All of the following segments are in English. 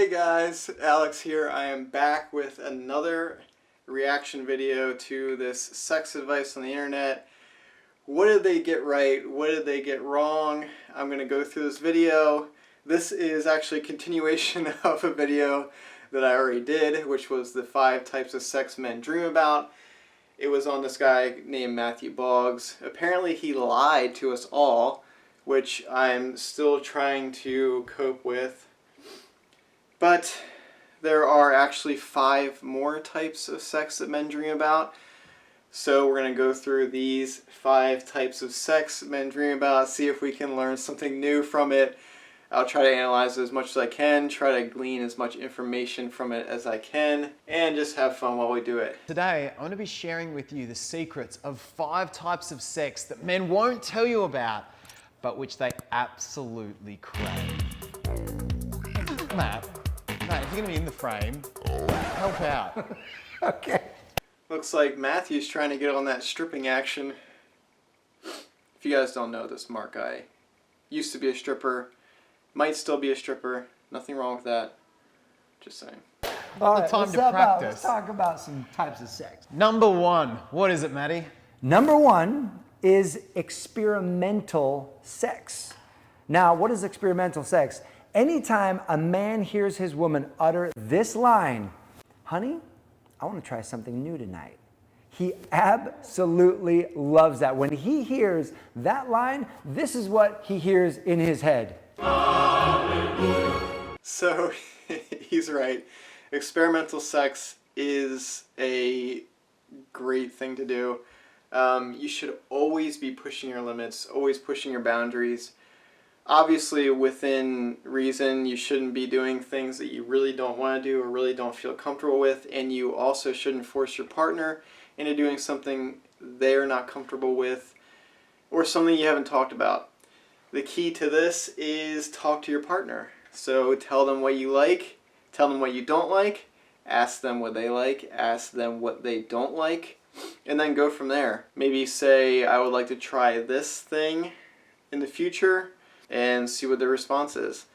Hey guys, Alex here. I am back with another reaction video to this sex advice on the internet. What did they get right? What did they get wrong? I'm going to go through this video. This is actually a continuation of a video that I already did, which was the 5 types of sex men dream about. It was on this guy named Matthew Boggs. Apparently he lied to us all, which I'm still trying to cope with. But there are actually 5 more types of sex that men dream about. So we're going to go through these 5 types of sex men dream about, see if we can learn something new from it. I'll try to analyze it as much as I can, try to glean as much information from it as I can, and just have fun while we do it. Today, I'm going to be sharing with you the secrets of 5 types of sex that men won't tell you about, but which they absolutely crave. Matt, if you're going to be in the frame, help out. Okay. Looks like Matthew's trying to get on that stripping action. If you guys don't know this, Mark, I used to be a stripper, might still be a stripper. Nothing wrong with that. Just saying. All right, time let's to talk about- practice. Let's talk about some types of sex. Number 1, what is it, Maddie? Number 1 is experimental sex. Now, what is experimental sex? Anytime a man hears his woman utter this line, "Honey, I want to try something new tonight," he absolutely loves that. When he hears that line, this is what he hears in his head. So, he's right. Experimental sex is a great thing to do. You should always be pushing your limits, always pushing your boundaries. Obviously, within reason, you shouldn't be doing things that you really don't want to do or really don't feel comfortable with, and you also shouldn't force your partner into doing something they're not comfortable with or something you haven't talked about. The key to this is talk to your partner. So tell them what you like, tell them what you don't like, ask them what they like, ask them what they don't like, and then go from there. Maybe say, "I would like to try this thing in the future," and see what the response is.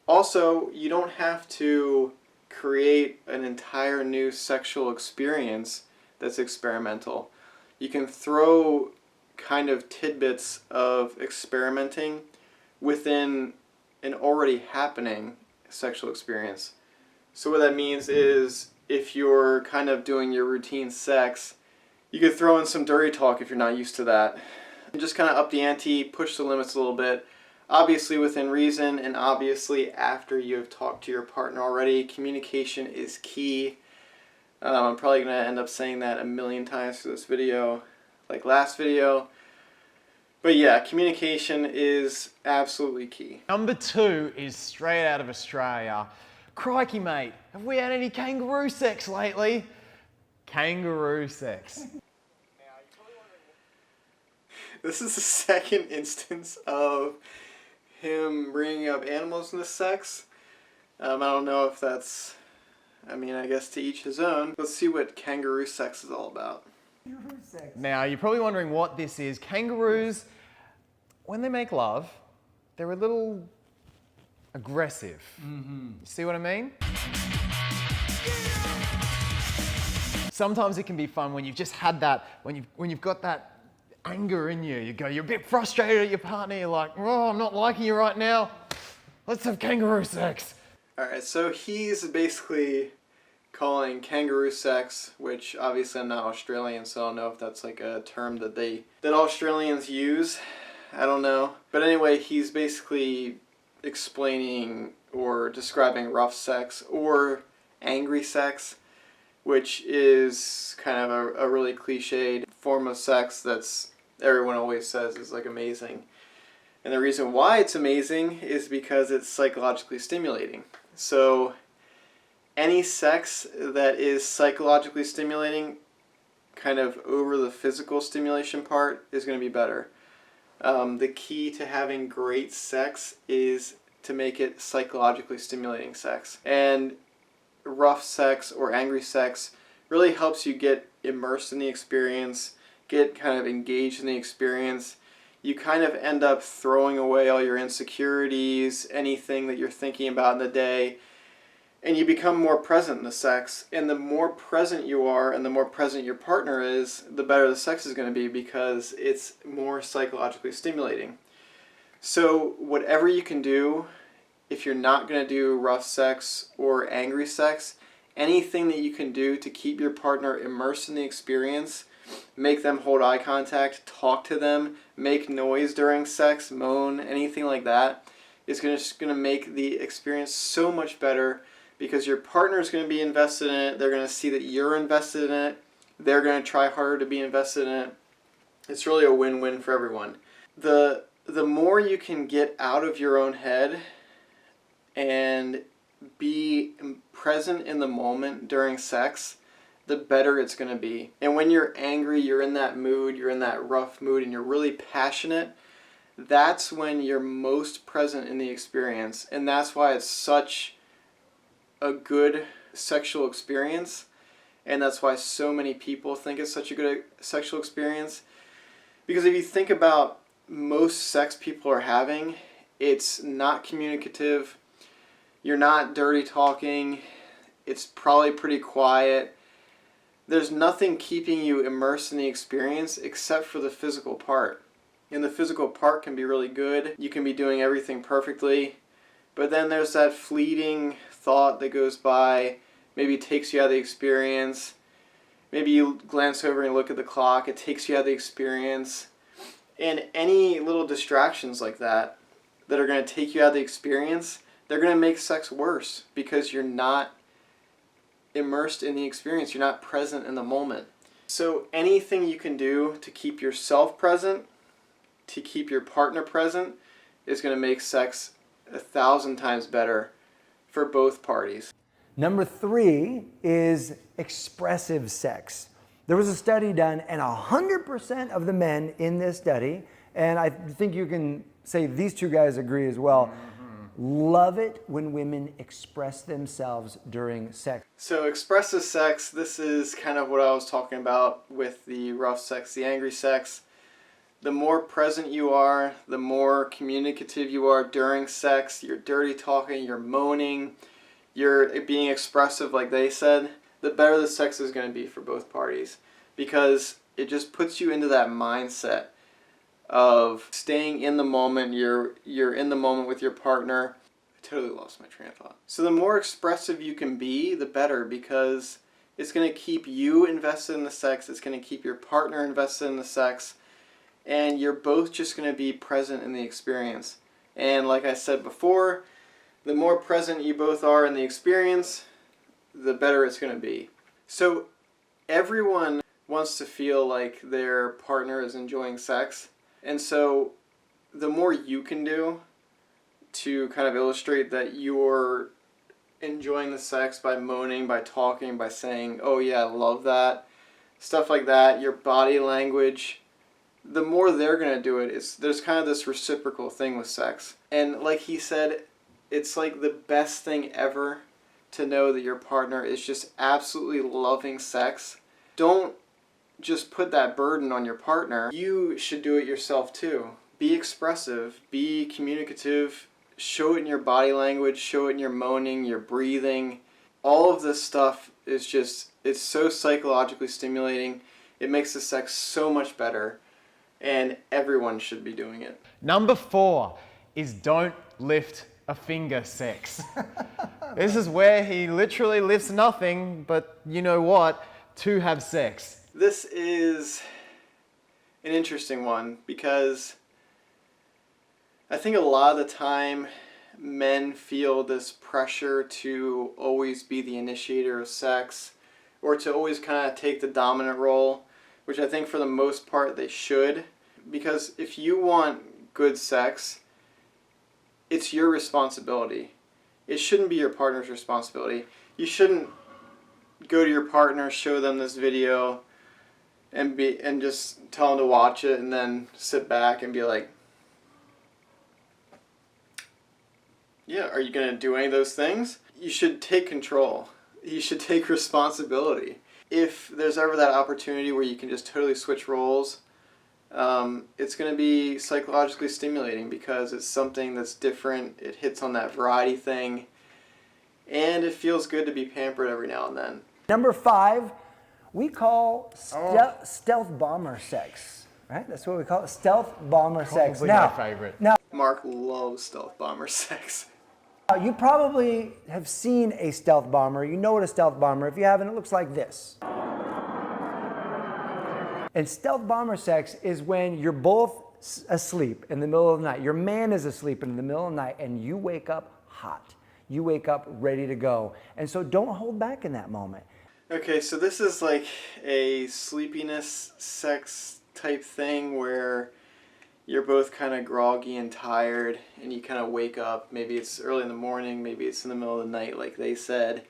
Also, you don't have to create an entire new sexual experience that's experimental. You can throw kind of tidbits of experimenting within an already happening sexual experience. So what that means is, if you're kind of doing your routine sex, you could throw in some dirty talk if you're not used to that. And just kind of up the ante, push the limits a little bit. Obviously within reason, and obviously after you have talked to your partner already. Communication is key. I'm probably going to end up saying that a million times for this video, like last video. But yeah, communication is absolutely key. Number 2 is straight out of Australia. Crikey, mate, have we had any kangaroo sex lately? Kangaroo sex. This is the second instance of him bringing up animals in the sex. I don't know if that's, I guess to each his own. Let's see what kangaroo sex is all about. Now, you're probably wondering what this is. Kangaroos, when they make love, they're a little aggressive. You see what I mean? Sometimes it can be fun when you've just had that, when you've got that anger in you. You're a bit frustrated at your partner. You're like, "Oh, I'm not liking you right now. Let's have kangaroo sex." Alright, so he's basically calling kangaroo sex, which obviously I'm not Australian, so I don't know if that's like a term that Australians use. I don't know. But anyway, he's basically explaining or describing rough sex or angry sex, which is kind of a really cliched form of sex that's everyone always says is like amazing. And the reason why it's amazing is because it's psychologically stimulating. So any sex that is psychologically stimulating, kind of over the physical stimulation part, is going to be better. The key to having great sex is to make it psychologically stimulating sex. And rough sex or angry sex really helps you get immersed in the experience, get kind of engaged in the experience. You kind of end up throwing away all your insecurities, anything that you're thinking about in the day, and you become more present in the sex. And the more present you are and the more present your partner is, the better the sex is going to be, because it's more psychologically stimulating. So whatever you can do, if you're not going to do rough sex or angry sex, anything that you can do to keep your partner immersed in the experience, make them hold eye contact, talk to them, make noise during sex, moan, anything like that, is just going to make the experience so much better, because your partner is going to be invested in it. They're going to see that you're invested in it. They're going to try harder to be invested in it. It's really a win-win for everyone. The more you can get out of your own head and be present in the moment during sex, the better it's going to be. And when you're angry, you're in that mood, you're in that rough mood, and you're really passionate, that's when you're most present in the experience. And that's why it's such a good sexual experience. And that's why so many people think it's such a good sexual experience. Because if you think about most sex people are having, it's not communicative. You're not dirty talking. It's probably pretty quiet. There's nothing keeping you immersed in the experience except for the physical part. And the physical part can be really good. You can be doing everything perfectly. But then there's that fleeting thought that goes by, maybe takes you out of the experience. Maybe you glance over and look at the clock. It takes you out of the experience. And any little distractions like that are going to take you out of the experience, they're going to make sex worse, because you're not immersed in the experience. You're not present in the moment. So anything you can do to keep yourself present, to keep your partner present, is going to make sex 1,000 times better for both parties. Number 3 is expressive sex. There was a study done, and 100% of the men in this study, and I think you can say these two guys agree as well, love it when women express themselves during sex. So expressive sex, this is kind of what I was talking about with the rough sex, the angry sex. The more present you are, the more communicative you are during sex, you're dirty talking, you're moaning, you're being expressive like they said, the better the sex is going to be for both parties, because it just puts you into that mindset of staying in the moment. You're in the moment with your partner. I totally lost my train of thought. So the more expressive you can be, the better, because it's going to keep you invested in the sex, it's going to keep your partner invested in the sex, and you're both just going to be present in the experience. And like I said before, the more present you both are in the experience, the better it's going to be. So everyone wants to feel like their partner is enjoying sex. And so the more you can do to kind of illustrate that you're enjoying the sex by moaning, by talking, by saying, oh yeah, I love that, stuff like that, your body language, the more they're going to do it. There's kind of this reciprocal thing with sex. And like he said, it's like the best thing ever to know that your partner is just absolutely loving sex. Don't just put that burden on your partner. You should do it yourself too. Be expressive, be communicative, show it in your body language, show it in your moaning, your breathing. All of this stuff is just, it's so psychologically stimulating. It makes the sex so much better, and everyone should be doing it. Number 4 is don't lift a finger sex. This is where he literally lifts nothing, but you know what, to have sex. This is an interesting one, because I think a lot of the time men feel this pressure to always be the initiator of sex, or to always kind of take the dominant role, which I think for the most part they should. Because if you want good sex, it's your responsibility. It shouldn't be your partner's responsibility. You shouldn't go to your partner, show them this video, and just tell them to watch it, and then sit back and be like, yeah, are you going to do any of those things? You should take control. You should take responsibility. If there's ever that opportunity where you can just totally switch roles, it's going to be psychologically stimulating, because it's something that's different. It hits on that variety thing. and it feels good to be pampered every now and then. Number 5, we call stealth bomber sex. Right? That's what we call it, stealth bomber sex. Probably my favorite. Now, Mark loves stealth bomber sex. you probably have seen a stealth bomber. You know what a stealth bomber. If you haven't, it looks like this. And stealth bomber sex is when you're both asleep in the middle of the night. Your man is asleep in the middle of the night, and you wake up hot. You wake up ready to go. And so don't hold back in that moment. Okay, so this is like a sleepiness sex type thing where you're both kind of groggy and tired, and you kind of wake up. Maybe it's early in the morning, maybe it's in the middle of the night, like they said,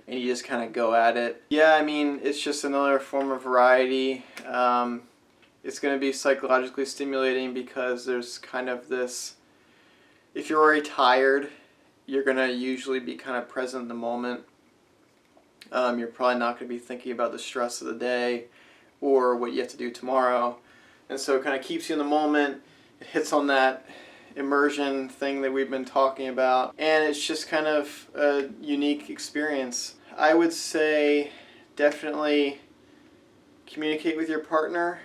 and you just kind of go at it. Yeah, I mean, it's just another form of variety. It's going to be psychologically stimulating because there's kind of this, if you're already tired, you're going to usually be kind of present in the moment. You're probably not going to be thinking about the stress of the day or what you have to do tomorrow. And so it kind of keeps you in the moment. It hits on that immersion thing that we've been talking about. And it's just kind of a unique experience. I would say definitely communicate with your partner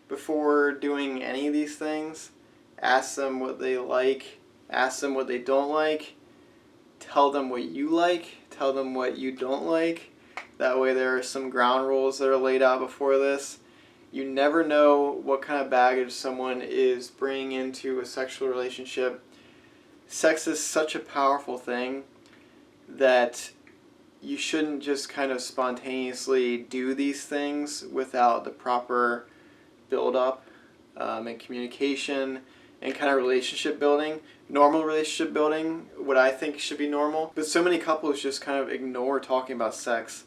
before doing any of these things. Ask them what they like. Ask them what they don't like. Tell them what you like. Tell them what you don't like. That way there are some ground rules that are laid out before this. You never know what kind of baggage someone is bringing into a sexual relationship. Sex is such a powerful thing that you shouldn't just kind of spontaneously do these things without the proper build-up and communication and kind of relationship building. Normal relationship building, what I think should be normal. But so many couples just kind of ignore talking about sex,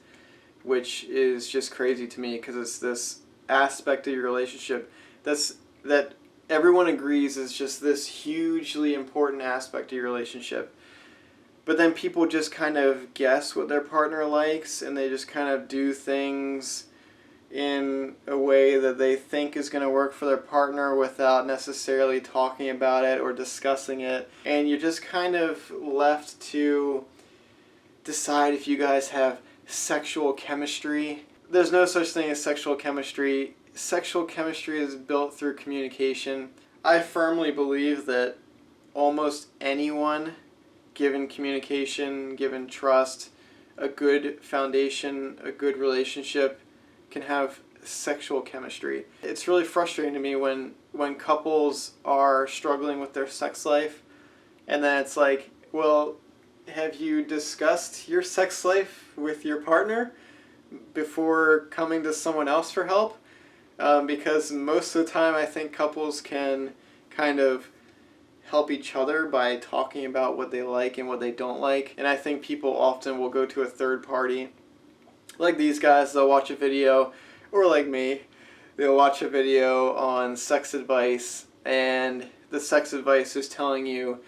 which is just crazy to me because it's this aspect of your relationship that everyone agrees is just this hugely important aspect of your relationship. But then people just kind of guess what their partner likes, and they just kind of do things in a way that they think is going to work for their partner without necessarily talking about it or discussing it. And you're just kind of left to decide if you guys have sexual chemistry. There's no such thing as sexual chemistry. Sexual chemistry is built through communication. I firmly believe that almost anyone, given communication, given trust, a good foundation, a good relationship, can have sexual chemistry. It's really frustrating to me when couples are struggling with their sex life, and then it's like, well, have you discussed your sex life with your partner before coming to someone else for help? Because most of the time I think couples can kind of help each other by talking about what they like and what they don't like. And I think people often will go to a third party. Like these guys, they'll watch a video, or like me, they'll watch a video on sex advice, and the sex advice is telling you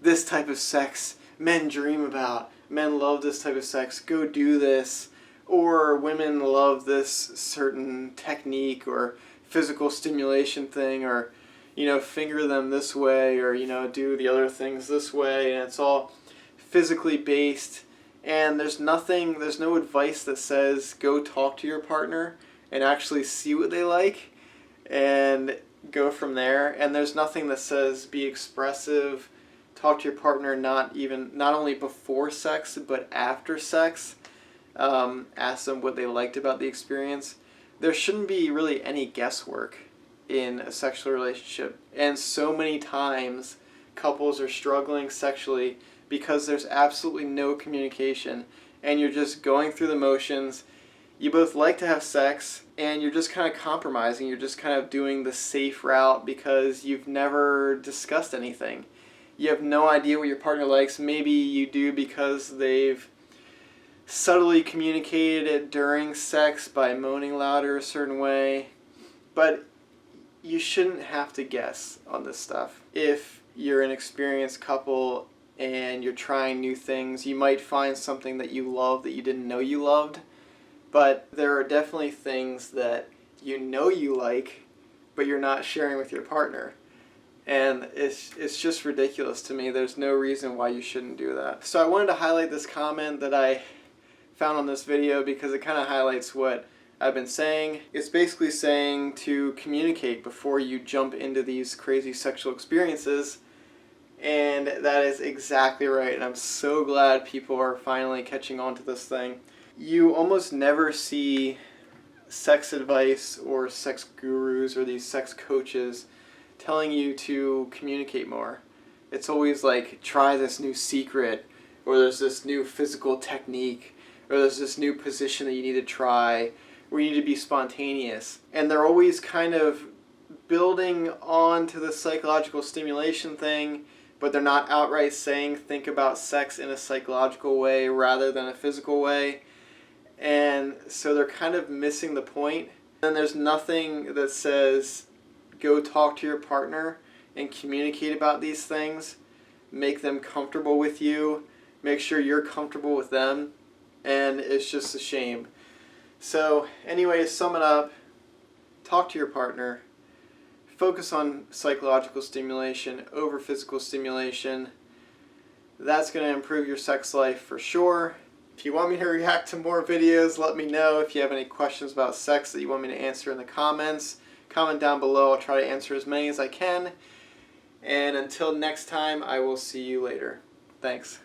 this type of sex men dream about, men love this type of sex, go do this, or women love this certain technique or physical stimulation thing, or finger them this way, or do the other things this way, and it's all physically based. And there's no advice that says go talk to your partner and actually see what they like and go from there. And there's nothing that says be expressive, talk to your partner not only before sex but after sex. Ask them what they liked about the experience. There shouldn't be really any guesswork in a sexual relationship. And so many times couples are struggling sexually because there's absolutely no communication, and you're just going through the motions. You both like to have sex, and you're just kind of compromising. You're just kind of doing the safe route because you've never discussed anything. You have no idea what your partner likes. Maybe you do because they've subtly communicated it during sex by moaning louder a certain way. But you shouldn't have to guess on this stuff. If you're an experienced couple and you're trying new things, you might find something that you love that you didn't know you loved. But there are definitely things that you like, but you're not sharing with your partner. And it's just ridiculous to me. There's no reason why you shouldn't do that. So I wanted to highlight this comment that I found on this video because it kind of highlights what I've been saying. It's basically saying to communicate before you jump into these crazy sexual experiences. And that is exactly right. And I'm so glad people are finally catching on to this thing. You almost never see sex advice or sex gurus or these sex coaches telling you to communicate more. It's always like, try this new secret, or there's this new physical technique, or there's this new position that you need to try, or you need to be spontaneous. And they're always kind of building on to the psychological stimulation thing, but they're not outright saying think about sex in a psychological way rather than a physical way. And so they're kind of missing the point. And there's nothing that says go talk to your partner and communicate about these things. Make them comfortable with you. Make sure you're comfortable with them. And it's just a shame. So anyway, to sum it up, talk to your partner. Focus on psychological stimulation over physical stimulation. That's going to improve your sex life for sure. If you want me to react to more videos, let me know. If you have any questions about sex that you want me to answer in the comments, comment down below. I'll try to answer as many as I can. And until next time, I will see you later. Thanks.